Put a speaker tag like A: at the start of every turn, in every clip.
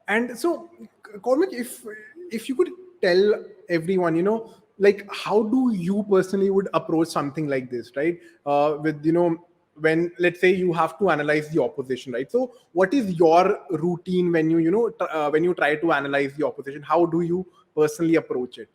A: And so, Cormac, if you could tell everyone, like how do you personally would approach something like this, right? With when let's say you have to analyze the opposition, right? So, what is your routine when when you try to analyze the opposition? How do you personally approach it?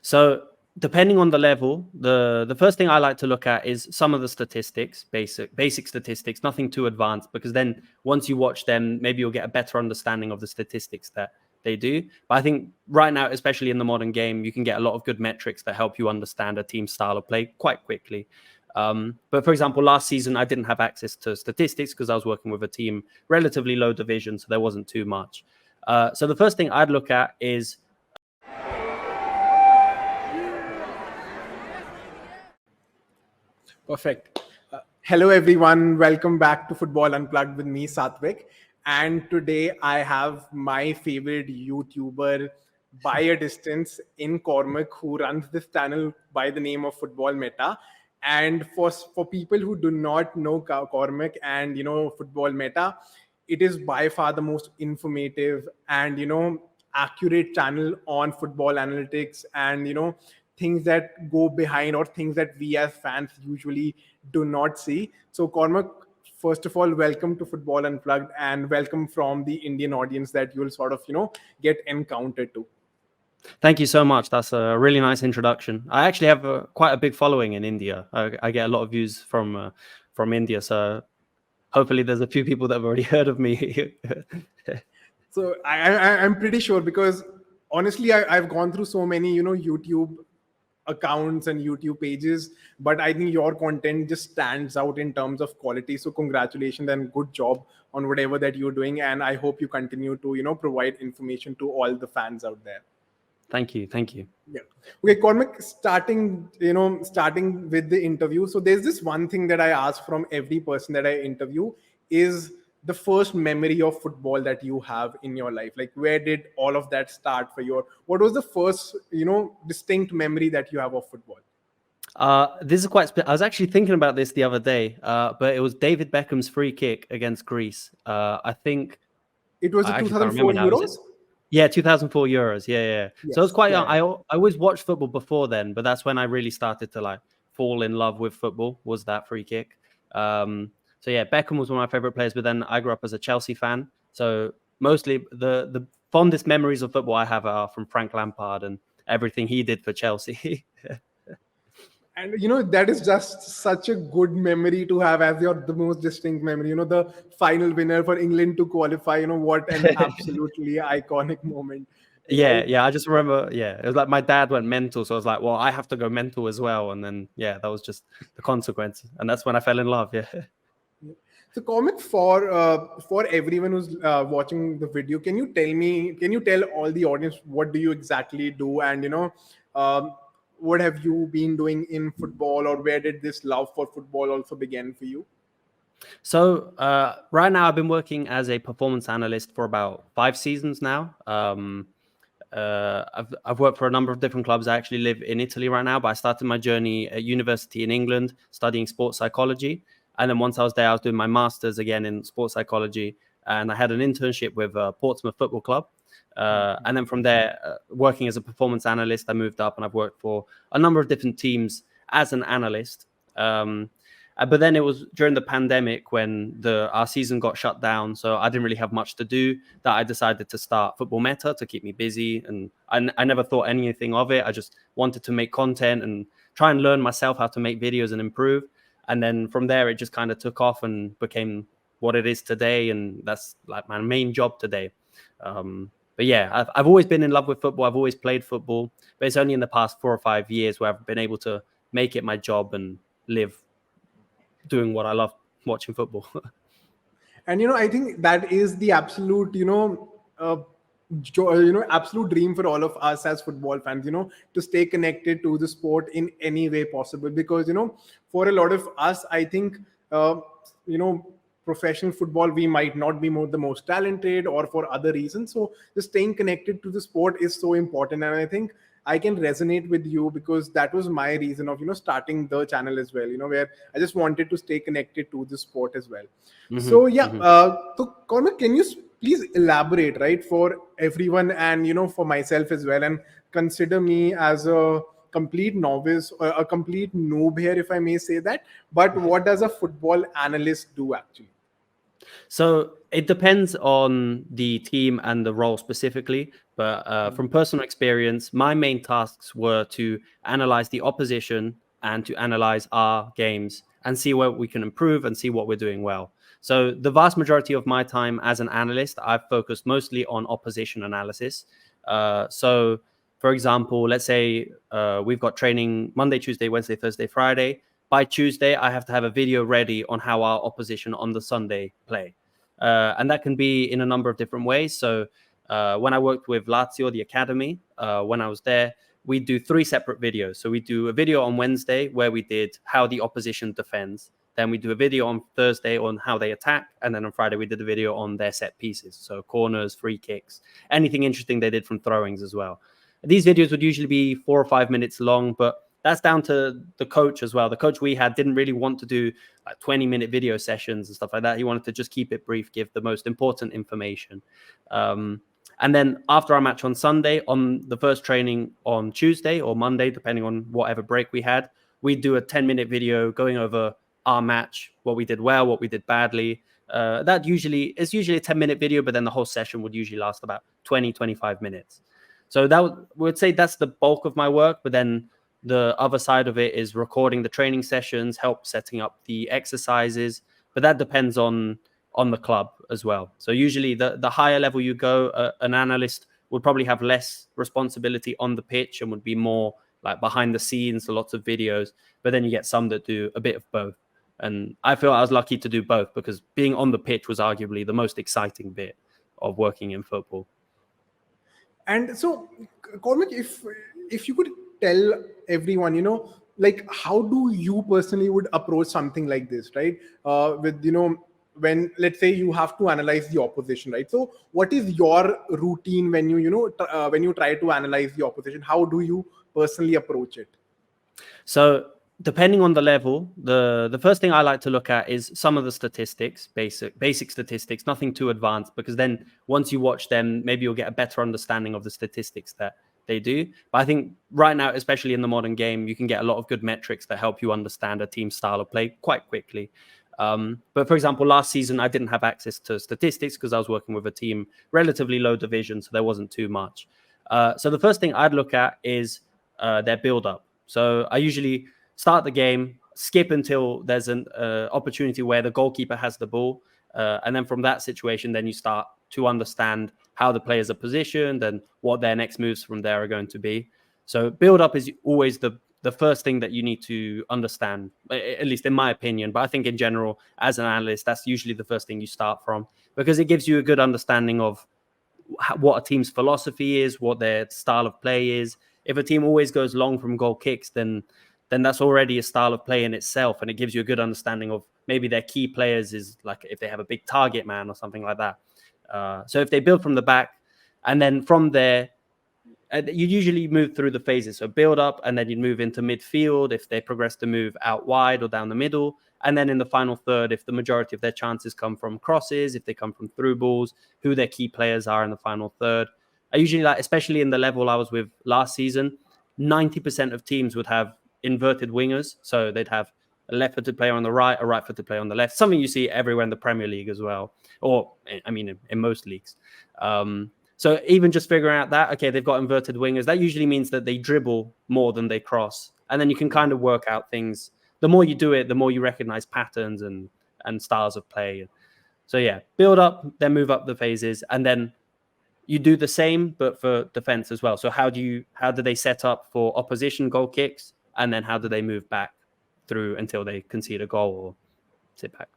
B: So depending on the level, the first thing I like to look at is some of the statistics, basic statistics, nothing too advanced, because then once you watch them, maybe you'll get a better understanding of the statistics that they do. But I think right now, especially in the modern game, you can get a lot of good metrics that help you understand a team's style of play quite quickly. But for example, last season, I didn't have access to statistics because I was working with a team relatively low division, so there wasn't too much. So the first thing I'd look at is
A: Perfect. Hello, everyone. Welcome back to Football Unplugged with me, Satvik. And today I have my favorite YouTuber by a distance in Cormac, who runs this channel by the name of Football Meta. And for people who do not know Cormac and Football Meta, it is by far the most informative and accurate channel on football analytics and things that go behind or things that we as fans usually do not see. So Cormac, first of all, welcome to Football Unplugged and welcome from the Indian audience that you'll sort of get encountered to.
B: Thank you so much. That's a really nice introduction. I actually have quite a big following in India. I get a lot of views from India, so hopefully there's a few people that have already heard of me.
A: So I'm pretty sure, because honestly, I've gone through so many YouTube accounts and YouTube pages, but I think your content just stands out in terms of quality. So congratulations and good job on whatever that you're doing, and I hope you continue to provide information to all the fans out there.
B: Thank you.
A: Yeah. Okay, Cormac, starting with the interview. So there's this one thing that I ask from every person that I interview is the first memory of football that you have in your life. Like, where did all of that start for you? What was the first, distinct memory that you have of football?
B: This is quite. I was actually thinking about this the other day, but it was David Beckham's free kick against Greece. I think
A: it was the 2004 Euros.
B: Yeah, 2004 Euros. Yeah. Yes, so I was quite young. I always watched football before then, but that's when I really started to fall in love with football. Was that free kick? So yeah, Beckham was one of my favorite players. But then I grew up as a Chelsea fan, so mostly the fondest memories of football I have are from Frank Lampard and everything he did for Chelsea.
A: And that is just such a good memory to have as the most distinct memory. The final winner for England to qualify. What an absolutely iconic moment.
B: Yeah. I just remember. Yeah, it was like my dad went mental, so I was like, well, I have to go mental as well. And then that was just the consequence, and that's when I fell in love. Yeah.
A: So, Cormac, for everyone who's watching the video, can you tell all the audience what do you exactly do, and what have you been doing in football, or where did this love for football also begin for you?
B: So right now I've been working as a performance analyst for about 5 seasons now. I've worked for a number of different clubs. I actually live in Italy right now, but I started my journey at university in England studying sports psychology. And then once I was there, I was doing my master's again in sports psychology. And I had an internship with Portsmouth Football Club. And then from there, working as a performance analyst, I moved up and I've worked for a number of different teams as an analyst. But then it was during the pandemic when our season got shut down. So I didn't really have much to do, that I decided to start Football Meta to keep me busy. And I never thought anything of it. I just wanted to make content and try and learn myself how to make videos and improve. And then from there, it just kind of took off and became what it is today. And that's like my main job today. But yeah, I've always been in love with football. I've always played football. But it's only in the past 4 or 5 years where I've been able to make it my job and live doing what I love, watching football.
A: And I think that is the absolute absolute dream for all of us as football fans, to stay connected to the sport in any way possible. Because for a lot of us, I think professional football, we might not be the most talented, or for other reasons. So just staying connected to the sport is so important. And I think I can resonate with you, because that was my reason of starting the channel as well, where I just wanted to stay connected to the sport as well. Mm-hmm, so yeah, so Cormac, can you please elaborate, right, for everyone and for myself as well, and consider me as a complete novice or a complete noob here, if I may say that. But what does a football analyst do actually?
B: So it depends on the team and the role specifically. But from personal experience, my main tasks were to analyze the opposition and to analyze our games and see where we can improve and see what we're doing well. So the vast majority of my time as an analyst, I've focused mostly on opposition analysis. So, for example, let's say we've got training Monday, Tuesday, Wednesday, Thursday, Friday. By Tuesday, I have to have a video ready on how our opposition on the Sunday play. And that can be in a number of different ways. So when I worked with Lazio, the academy, when I was there, we do 3 separate videos. So we do a video on Wednesday where we did how the opposition defends. Then we do a video on Thursday on how they attack. And then on Friday, we did a video on their set pieces. So corners, free kicks, anything interesting they did from throwings as well. These videos would usually be 4 or 5 minutes long, but that's down to the coach as well. The coach we had didn't really want to do like 20-minute video sessions and stuff like that. He wanted to just keep it brief, give the most important information. And then after our match on Sunday, on the first training on Tuesday or Monday, depending on whatever break we had, we'd do a 10-minute video going over our match, what we did well, what we did badly. It's usually a 10-minute video, but then the whole session would usually last about 20, 25 minutes. So would say that's the bulk of my work. But then the other side of it is recording the training sessions, help setting up the exercises. But that depends on the club as well. So usually the higher level you go, an analyst would probably have less responsibility on the pitch and would be more like behind the scenes, lots of videos. But then you get some that do a bit of both. And I feel I was lucky to do both because being on the pitch was arguably the most exciting bit of working in football.
A: And so, Cormac, if you could tell everyone, like how do you personally would approach something like this, right? With when let's say you have to analyze the opposition, right? So, what is your routine when when you try to analyze the opposition? How do you personally approach it?
B: So, depending on the level, the first thing I like to look at is some of the statistics, basic statistics, nothing too advanced, because then once you watch them, maybe you'll get a better understanding of the statistics that they do. But I think right now, especially in the modern game, you can get a lot of good metrics that help you understand a team's style of play quite quickly. But for example, last season, I didn't have access to statistics because I was working with a team relatively low division, so there wasn't too much. So the first thing I'd look at is their build-up. So I usually start the game, skip until there's an opportunity where the goalkeeper has the ball. And then from that situation, then you start to understand how the players are positioned and what their next moves from there are going to be. So build up is always the first thing that you need to understand, at least in my opinion. But I think in general, as an analyst, that's usually the first thing you start from, because it gives you a good understanding of what a team's philosophy is, what their style of play is. If a team always goes long from goal kicks, then that's already a style of play in itself. And it gives you a good understanding of maybe their key players is like if they have a big target man or something like that. So if they build from the back, and then from there, you usually move through the phases. So build up, and then you move into midfield if they progress to move out wide or down the middle. And then in the final third, if the majority of their chances come from crosses, if they come from through balls, who their key players are in the final third. I usually like, especially in the level I was with last season, 90% of teams would have inverted wingers. So they'd have a left-footed player on the right, a right-footed player on the left. Something you see everywhere in the Premier League as well. Or, I mean, in most leagues. So even just figuring out that, okay, they've got inverted wingers, that usually means that they dribble more than they cross. And then you can kind of work out things. The more you do it, the more you recognize patterns and styles of play. So yeah, build up, then move up the phases. And then you do the same, but for defense as well. So how do they set up for opposition goal kicks? And then how do they move back through until they concede a goal or sit back?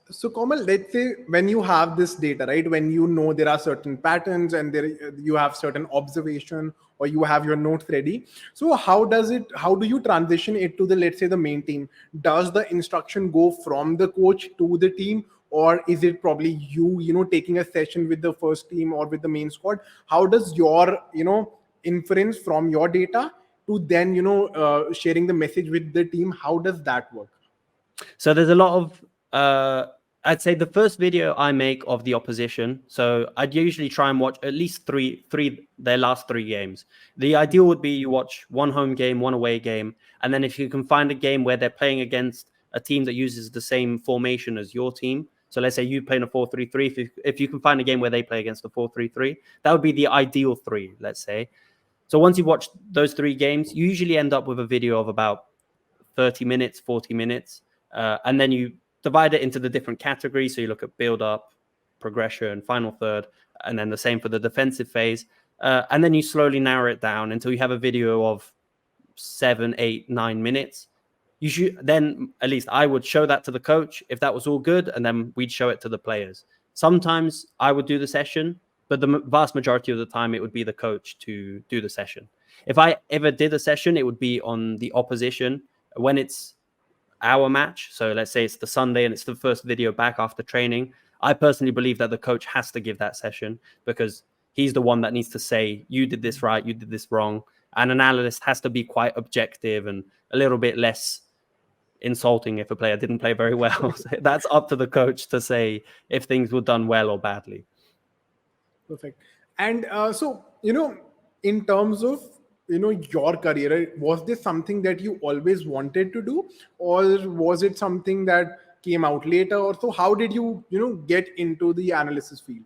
A: So, Komal, let's say when you have this data, right, when you know there are certain patterns and you have certain observation or you have your notes ready. So how do you transition it to let's say the main team? Does the instruction go from the coach to the team, or is it probably you taking a session with the first team or with the main squad? How does your, inference from your data to then, sharing the message with the team, how does that work?
B: So there's a lot of I'd say the first video I make of the opposition. So I'd usually try and watch at least their last three games. The ideal would be you watch one home game, one away game. And then if you can find a game where they're playing against a team that uses the same formation as your team. So let's say you play in a 4-3-3. If you can find a game where they play against a 4-3-3, that would be the ideal three, let's say. So once you've watched those three games, you usually end up with a video of about 30 minutes, 40 minutes. And then you divide it into the different categories. So you look at build up, progression, final third, and then the same for the defensive phase. And then you slowly narrow it down until you have a video of 7, 8, 9 minutes. You should then, at least I would show that to the coach if that was all good, and then we'd show it to the players. Sometimes I would do the session, but the vast majority of the time it would be the coach to do the session. If I ever did a session, it would be on the opposition when it's our match. So let's say it's the Sunday and it's the first video back after training. I personally believe that the coach has to give that session because he's the one that needs to say, you did this right, you did this wrong. And an analyst has to be quite objective and a little bit less insulting if a player didn't play very well. So that's up to the coach to say if things were done well or badly.
A: Perfect. And so, in terms of, your career, was this something that you always wanted to do, or was it something that came out later? Or so how did you, get into the analysis field?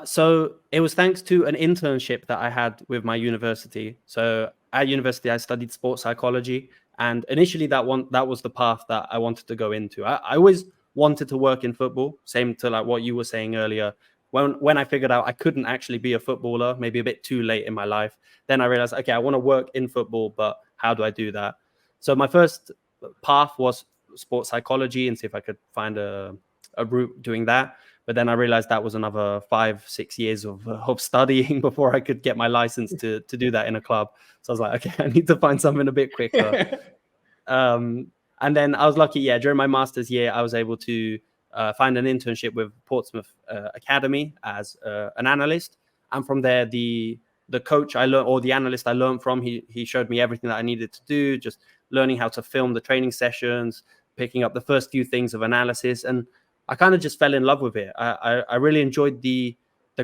B: So it was thanks to an internship that I had with my university. So at university, I studied sports psychology. And initially that was the path that I wanted to go into. I always wanted to work in football, same to like what you were saying earlier. When I figured out I couldn't actually be a footballer, maybe a bit too late in my life, then I realized, okay, I want to work in football, but how do I do that? So my first path was sports psychology and see if I could find a route doing that. But then I realized that was another 5-6 years of studying before I could get my license to do that in a club. So I was like, okay, I need to find something a bit quicker. And then I was lucky, during my master's year, I was able to find an internship with Portsmouth Academy as an analyst. And from there, the coach I learned, or the analyst I learned from, he showed me everything that I needed to do, just learning how to film the training sessions, picking up the first few things of analysis. And I kind of just fell in love with it. I really enjoyed the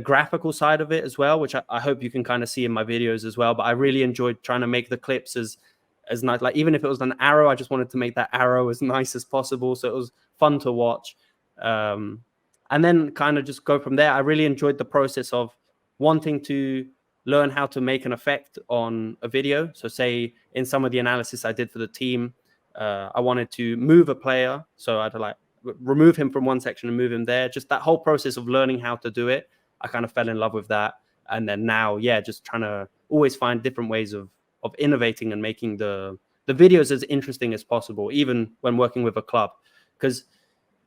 B: graphical side of it as well, which I hope you can kind of see in my videos as well. But I really enjoyed trying to make the clips as nice. Like even if it was an arrow, I just wanted to make that arrow as nice as possible. So it was fun to watch. And then kind of just go from there. I really enjoyed the process of wanting to learn how to make an effect on a video. So say in some of the analysis I did for the team, I wanted to move a player. So I'd like remove him from one section and move him there. Just that whole process of learning how to do it. I kind of fell in love with that. And then now, just trying to always find different ways of innovating and making the videos as interesting as possible, even when working with a club. Because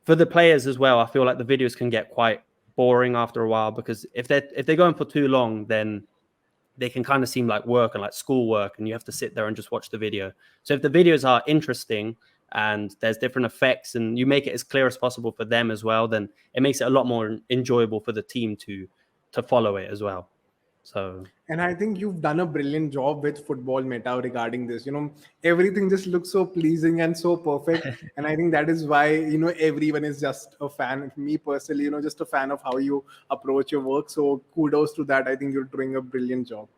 B: for the players as well, I feel like the videos can get quite boring after a while, because if they're going for too long, then they can kind of seem like work and like schoolwork, and you have to sit there and just watch the video. So if the videos are interesting and there's different effects and you make it as clear as possible for them as well, then it makes it a lot more enjoyable for the team to follow it as well. So,
A: and I think you've done a brilliant job with Football Meta regarding this. Everything just looks so pleasing and so perfect. And I think that is why, everyone is just a fan. Me personally, just a fan of how you approach your work. So kudos to that. I think you're doing a brilliant job.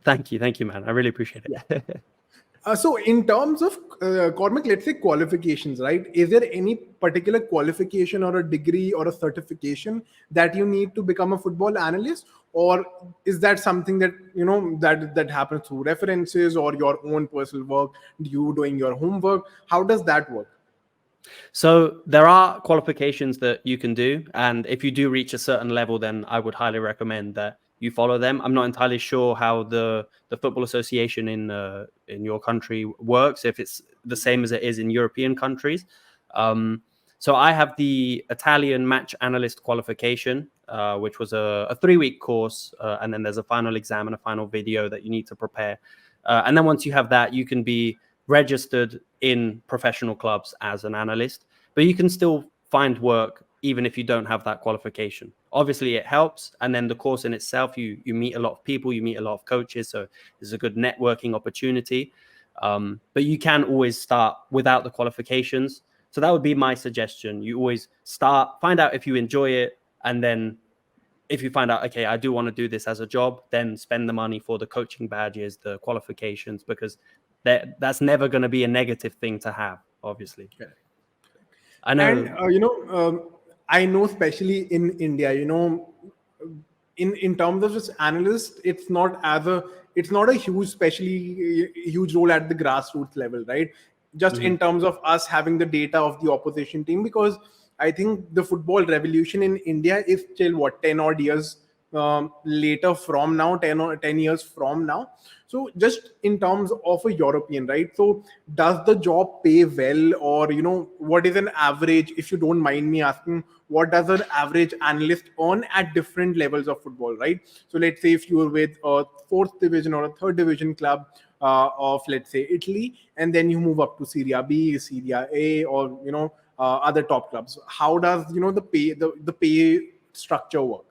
B: Thank you, man. I really appreciate it.
A: Yeah. So in terms of, Cormac, let's say qualifications, right? Is there any particular qualification or a degree or a certification that you need to become a football analyst? Or is that something that, that happens through references or your own personal work, you doing your homework? How does that work?
B: So there are qualifications that you can do. And if you do reach a certain level, then I would highly recommend that you follow them. I'm not entirely sure how the Football Association in your country works, if it's the same as it is in European countries. So I have the Italian Match Analyst qualification, which was a 3-week course. And then there's a final exam and a final video that you need to prepare. And then once you have that, you can be registered in professional clubs as an analyst. But you can still find work even if you don't have that qualification. Obviously, it helps. And then the course in itself, you meet a lot of people, you meet a lot of coaches. So there's a good networking opportunity. But you can always start without the qualifications. So that would be my suggestion. You always find out if you enjoy it, and then if you find out, okay, I do want to do this as a job, then spend the money for the coaching badges, the qualifications, because that's never going to be a negative thing to have, obviously.
A: Correct.
B: I know.
A: And I know, especially in India, in terms of just analyst, it's not a huge, especially huge role at the grassroots level, right? Just in terms of us having the data of the opposition team, because I think the football revolution in India is still 10 odd years later from now, 10 years from now. So just in terms of a European, right? So does the job pay well, or what is an average, if you don't mind me asking, what does an average analyst earn at different levels of football, right? So let's say if you're with a fourth division or a third division club of, let's say, Italy, and then you move up to Serie B, Serie A, or other top clubs. How does the pay structure work?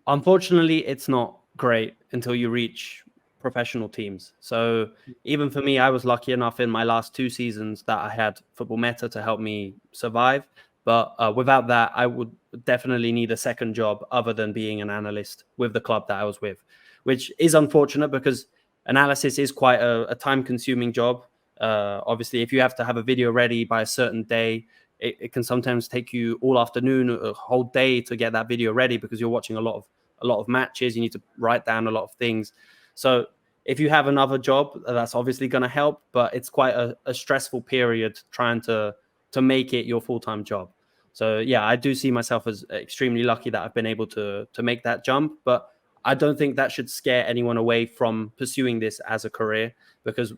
B: Unfortunately, it's not great until you reach professional teams. So even for me, I was lucky enough in my last 2 seasons that I had Football Meta to help me survive. But without that, I would definitely need a second job other than being an analyst with the club that I was with, which is unfortunate because analysis is quite a time-consuming job. Obviously, if you have to have a video ready by a certain day, it can sometimes take you all afternoon, a whole day to get that video ready because you're watching a lot of matches. You need to write down a lot of things. So if you have another job, that's obviously going to help, but it's quite a stressful period trying to make it your full-time job. So yeah, I do see myself as extremely lucky that I've been able to make that jump, but I don't think that should scare anyone away from pursuing this as a career, because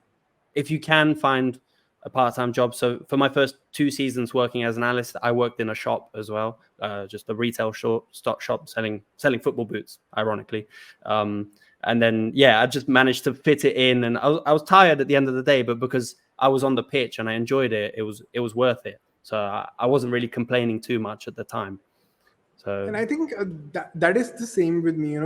B: if you can find a part-time job. So for my first 2 seasons working as an analyst, I worked in a shop as well, just a retail stock shop selling football boots, ironically. And then, yeah, I just managed to fit it in, and I was tired at the end of the day, but because I was on the pitch and I enjoyed it, it was worth it. So I wasn't really complaining too much at the time. So,
A: and I think that is the same with me.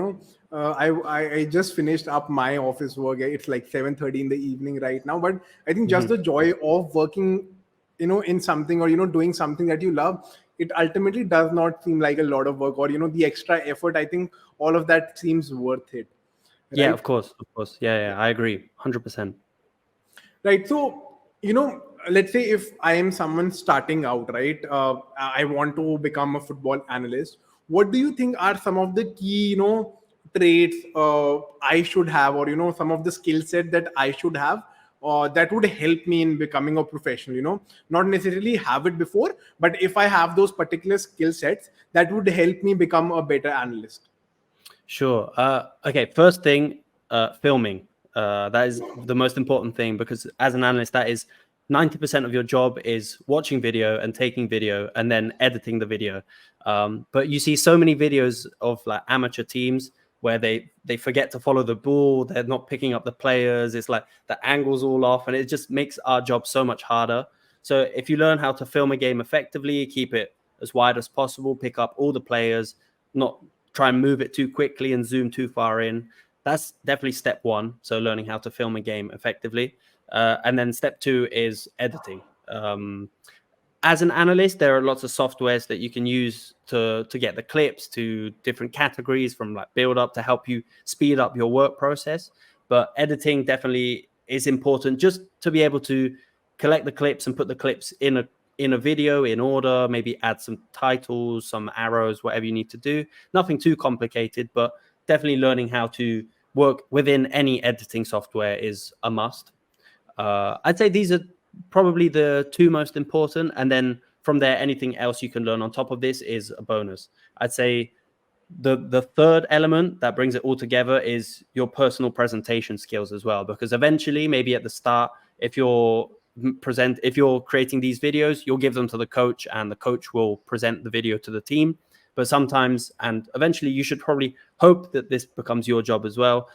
A: I just finished up my office work. It's like 7:30 in the evening right now, but I think just the joy of working, in something, or doing something that you love, it ultimately does not seem like a lot of work, or the extra effort. I think all of that seems worth it. Right?
B: yeah, of course. Yeah, I agree, 100%.
A: Right. So, let's say if I am someone starting out, right? I want to become a football analyst. What do you think are some of the key, traits I should have, or, some of the skill set that I should have, that would help me in becoming a professional, not necessarily have it before, but if I have those particular skill sets, that would help me become a better analyst.
B: Sure. Okay, first thing, filming. That is the most important thing, because as an analyst, that is 90% of your job is watching video and taking video and then editing the video. But you see so many videos of like amateur teams where they forget to follow the ball. They're not picking up the players. It's like the angle's all off, and it just makes our job so much harder. So if you learn how to film a game effectively, keep it as wide as possible, pick up all the players, not try and move it too quickly and zoom too far in. That's definitely step 1. So learning how to film a game effectively. And then step 2 is editing. As an analyst, there are lots of softwares that you can use to get the clips to different categories, from like build up to help you speed up your work process. But editing definitely is important, just to be able to collect the clips and put the clips in a video in order, maybe add some titles, some arrows, whatever you need to do. Nothing too complicated, but definitely learning how to work within any editing software is a must. I'd say these are probably the 2 most important. And then from there, anything else you can learn on top of this is a bonus. I'd say the third element that brings it all together is your personal presentation skills as well, because eventually, maybe at the start, if you're creating these videos, you'll give them to the coach and the coach will present the video to the team. But sometimes, and eventually, you should probably hope that this becomes your job as well,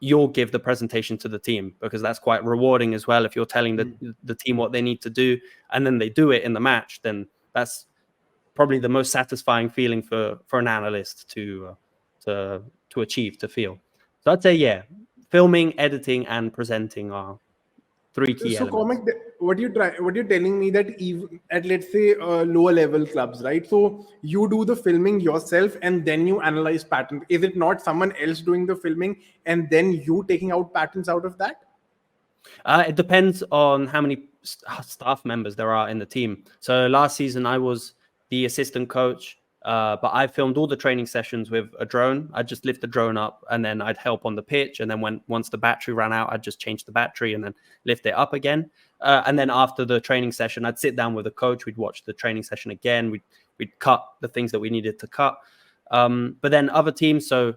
B: you'll give the presentation to the team, because that's quite rewarding as well. If you're telling the team what they need to do and then they do it in the match, then that's probably the most satisfying feeling for an analyst to achieve, to feel. So I'd say, yeah, filming, editing, and presenting are Three key
A: So,
B: elements.
A: Cormac, what you're telling me that even at, let's say, lower level clubs, right? So you do the filming yourself and then you analyze patterns. Is it not someone else doing the filming and then you taking out patterns out of that?
B: It depends on how many staff members there are in the team. So last season I was the assistant coach, but I filmed all the training sessions with a drone. I'd just lift the drone up and then I'd help on the pitch. And then once the battery ran out, I'd just change the battery and then lift it up again. And then after the training session, I'd sit down with the coach. We'd watch the training session again. We'd cut the things that we needed to cut. But then other teams, so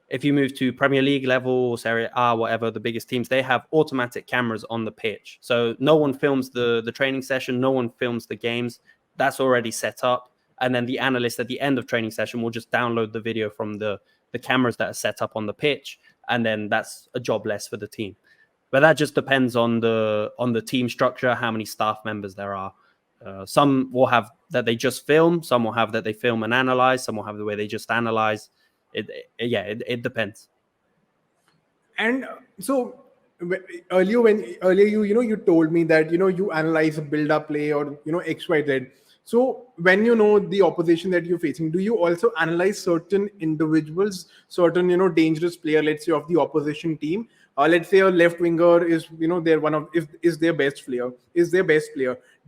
B: if you move to Premier League level, Serie A, whatever, the biggest teams, they have automatic cameras on the pitch. So no one films the training session, no one films the games. That's already set up. And then the analyst at the end of training session will just download the video from the cameras that are set up on the pitch. And then that's a job less for the team. But that just depends on the team structure, how many staff members there are. Some will have that they just film. Some will have that they film and analyze. Some will have the way they just analyze. It depends.
A: And so earlier you told me that you analyze a build up play or XYZ. So when you know the opposition that you're facing, do you also analyze certain individuals, certain dangerous player, let's say of the opposition team? Let's say a left winger is they're one of is their best player.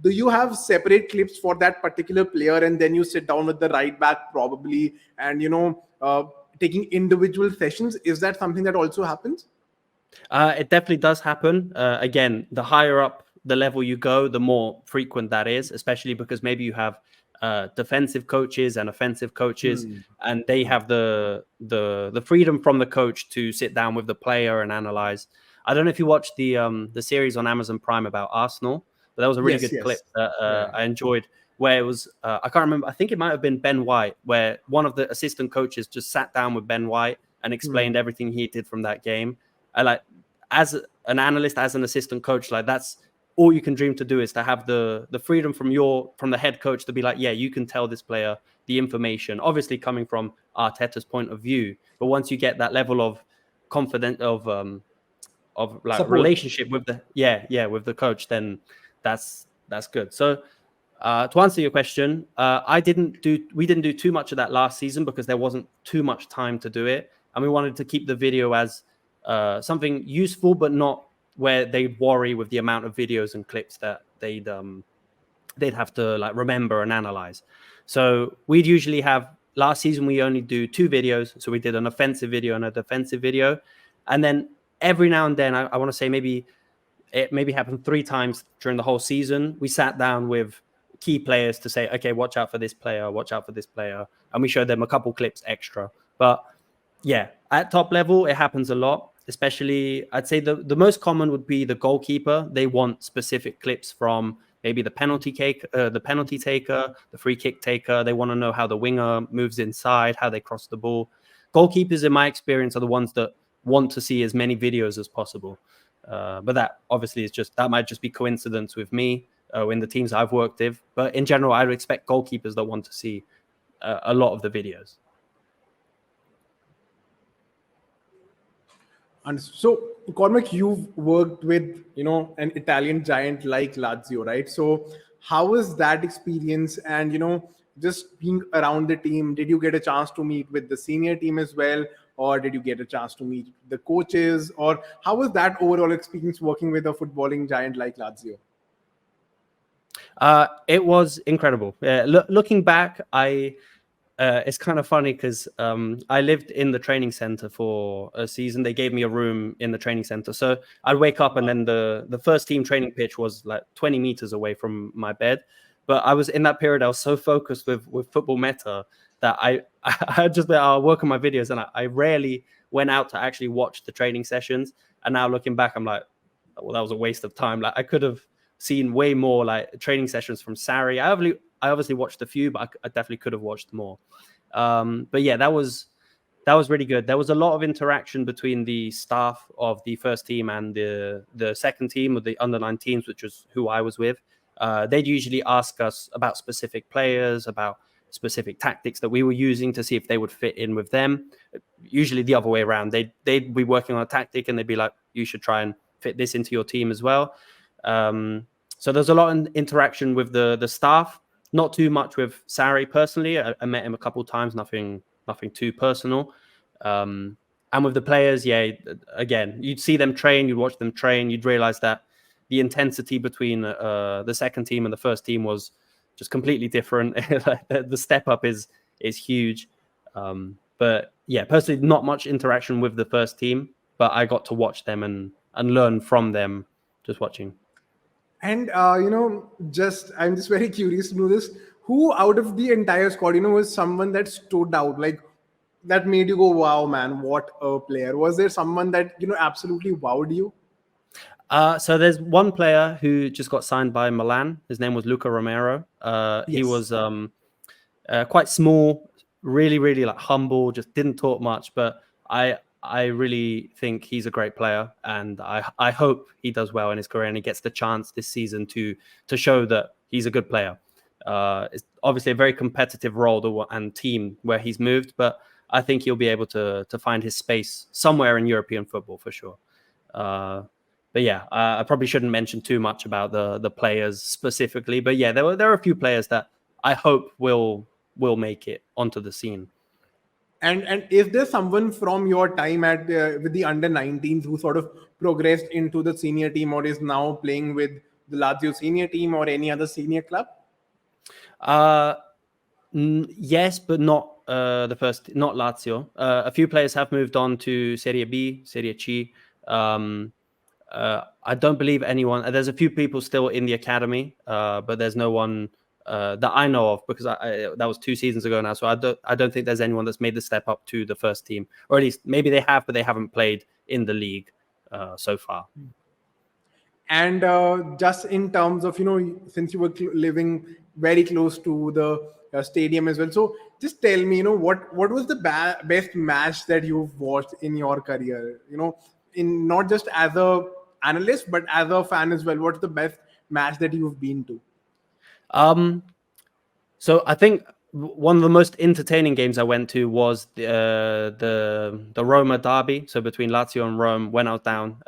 A: Do you have separate clips for that particular player and then you sit down with the right back probably and taking individual sessions? Is that something that also happens?
B: It definitely does happen. Again, the higher up the level you go, the more frequent that is, especially because maybe you have defensive coaches and offensive coaches, and they have the freedom from the coach to sit down with the player and analyze. I don't know if you watched the series on Amazon Prime about Arsenal, but that was a really good clip that I enjoyed, where it was I can't remember. I think it might have been Ben White, where one of the assistant coaches just sat down with Ben White and explained everything he did from that game. I like, as an analyst, as an assistant coach, like that's all you can dream to do, is to have the freedom from the head coach to be like, yeah, you can tell this player the information, obviously coming from Arteta's point of view. But once you get that level of confident of like support, relationship with with the coach, then that's good. So to answer your question, we didn't do too much of that last season because there wasn't too much time to do it, and we wanted to keep the video as something useful, but not where they'd worry with the amount of videos and clips that they'd have to like remember and analyze. So we'd usually have, last season we only do 2 videos. So we did an offensive video and a defensive video. And then every now and then, I want to say it maybe happened 3 times during the whole season, we sat down with key players to say, okay, watch out for this player, watch out for this player. And we showed them a couple clips extra. But yeah, at top level, it happens a lot. Especially, I'd say the most common would be the goalkeeper. They want specific clips from maybe the penalty taker, the free kick taker. They want to know how the winger moves inside, how they cross the ball. Goalkeepers, in my experience, are the ones that want to see as many videos as possible. But that obviously that might just be coincidence with me in the teams I've worked with. But in general, I would expect goalkeepers that want to see a lot of the videos.
A: And so, Cormac, you've worked with an Italian giant like Lazio, right? So how was that experience? And just being around the team, did you get a chance to meet with the senior team as well, or did you get a chance to meet the coaches, or how was that overall experience working with a footballing giant like Lazio?
B: It was incredible. Looking back, it's kind of funny because I lived in the training center for a season. They gave me a room in the training center. So I'd wake up and then the first team training pitch was like 20 meters away from my bed. But I was in that period, I was so focused with football meta that I'll work on my videos, and I rarely went out to actually watch the training sessions. And now looking back, I'm like, well, that was a waste of time. Like I could have seen way more like training sessions from Sarri. I obviously watched a few, but I definitely could have watched more. But yeah, that was really good. There was a lot of interaction between the staff of the first team and the second team, with the under-9 teams, which was who I was with. They'd usually ask us about specific players, about specific tactics that we were using to see if they would fit in with them. Usually the other way around. They'd be working on a tactic and they'd be like, you should try and fit this into your team as well. So there's a lot of interaction with the staff. Not too much with Sarri personally. I met him a couple of times. Nothing too personal. And with the players, again, you'd see them train, you'd watch them train, you'd realize that the intensity between the second team and the first team was just completely different. The step up is huge. But yeah, personally, not much interaction with the first team, but I got to watch them and learn from them just watching.
A: And I'm just very curious to know this. Who out of the entire squad, was someone that stood out, like that made you go, wow, man, what a player? Was there someone that absolutely wowed you?
B: So there's one player who just got signed by Milan. His name was Luca Romero.
A: Yes.
B: He was quite small, really, really like humble, just didn't talk much. But I really think he's a great player, and I hope he does well in his career and he gets the chance this season to show that he's a good player. It's obviously a very competitive role and team where he's moved, but I think he'll be able to find his space somewhere in European football for sure. But yeah, I probably shouldn't mention too much about the players specifically. But yeah, there are a few players that I hope will make it onto the scene.
A: And is there someone from your time at with the under-19s who sort of progressed into the senior team or is now playing with the Lazio senior team or any other senior club?
B: Yes, but not not Lazio. A few players have moved on to Serie B, Serie C. I don't believe anyone. There's a few people still in the academy, but there's no one that I know of, because that was 2 seasons ago now. So I don't think there's anyone that's made the step up to the first team, or at least maybe they have, but they haven't played in the league so far.
A: And just in terms of since you were living very close to the stadium as well, so just tell me, what was the best match that you've watched in your career? In not just as a analyst but as a fan as well. What's the best match that you've been to?
B: So I think one of the most entertaining games I went to was the Roma derby. So between Lazio and Rome, when I was down,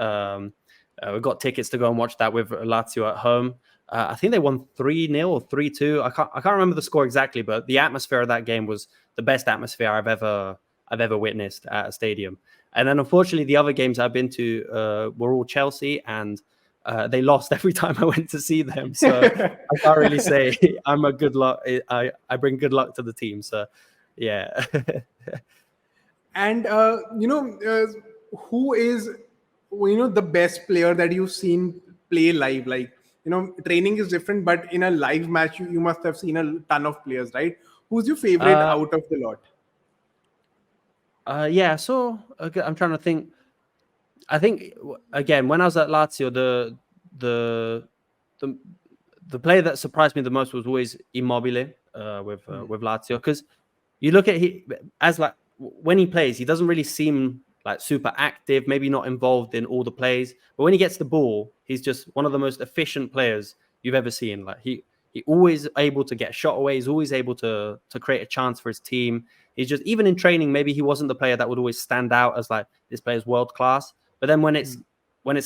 B: we got tickets to go and watch that with Lazio at home. I think they won 3-0 or 3-2. I can't remember the score exactly, but the atmosphere of that game was the best atmosphere I've ever witnessed at a stadium. And then unfortunately, the other games I've been to were all Chelsea, and they lost every time I went to see them. So I can't really say I'm a good luck. I bring good luck to the team. So yeah.
A: And who is the best player that you've seen play live? Like training is different, but in a live match you must have seen a ton of players, right? Who's your favorite out of the lot?
B: Yeah, so I'm trying to think. I think again, when I was at Lazio, the player that surprised me the most was always Immobile with Lazio, because you look at when he plays, he doesn't really seem like super active, maybe not involved in all the plays, but when he gets the ball, he's just one of the most efficient players you've ever seen. Like he always able to get shot away. He's always able to create a chance for his team. He's just, even in training, maybe he wasn't the player that would always stand out as like, this player's world class. But then when it's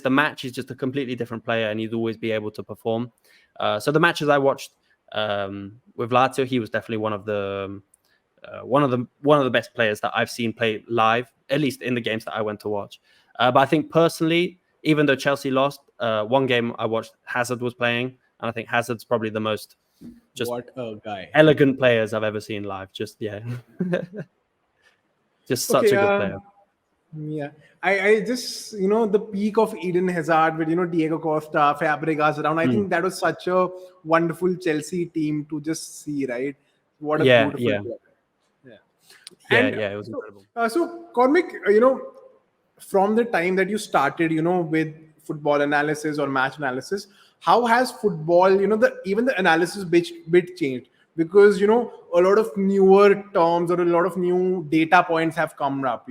B: the match, he's just a completely different player, and he'd always be able to perform. So the matches I watched with Lazio, he was definitely one of the best players that I've seen play live, at least in the games that I went to watch. But I think personally, even though Chelsea lost, one game I watched, Hazard was playing, and I think Hazard's probably the most
A: what a guy,
B: elegant players I've ever seen live. Just such a good player.
A: Yeah, I just the peak of Eden Hazard with Diego Costa, Fabregas around. I think that was such a wonderful Chelsea team to just see, right? What a beautiful player.
B: Yeah, it was incredible.
A: So Cormac, from the time that you started, with football analysis or match analysis, how has football, even the analysis bit changed? Because, a lot of newer terms or a lot of new data points have come up,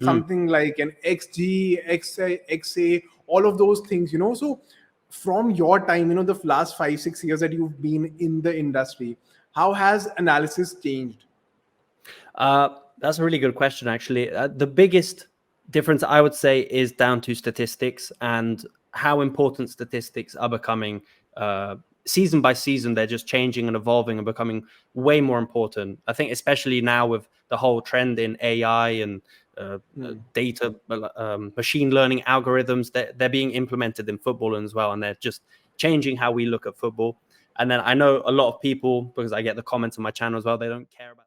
A: something like an XG, XA, all of those things, So from your time, the last 5-6 years that you've been in the industry, how has analysis changed?
B: That's a really good question, actually. The biggest Difference, I would say, is down to statistics and how important statistics are becoming. Season by season, they're just changing and evolving and becoming way more important. I think especially now with the whole trend in AI and data, machine learning algorithms, they're being implemented in football as well. And they're just changing how we look at football. And then I know a lot of people, because I get the comments on my channel as well, they don't care about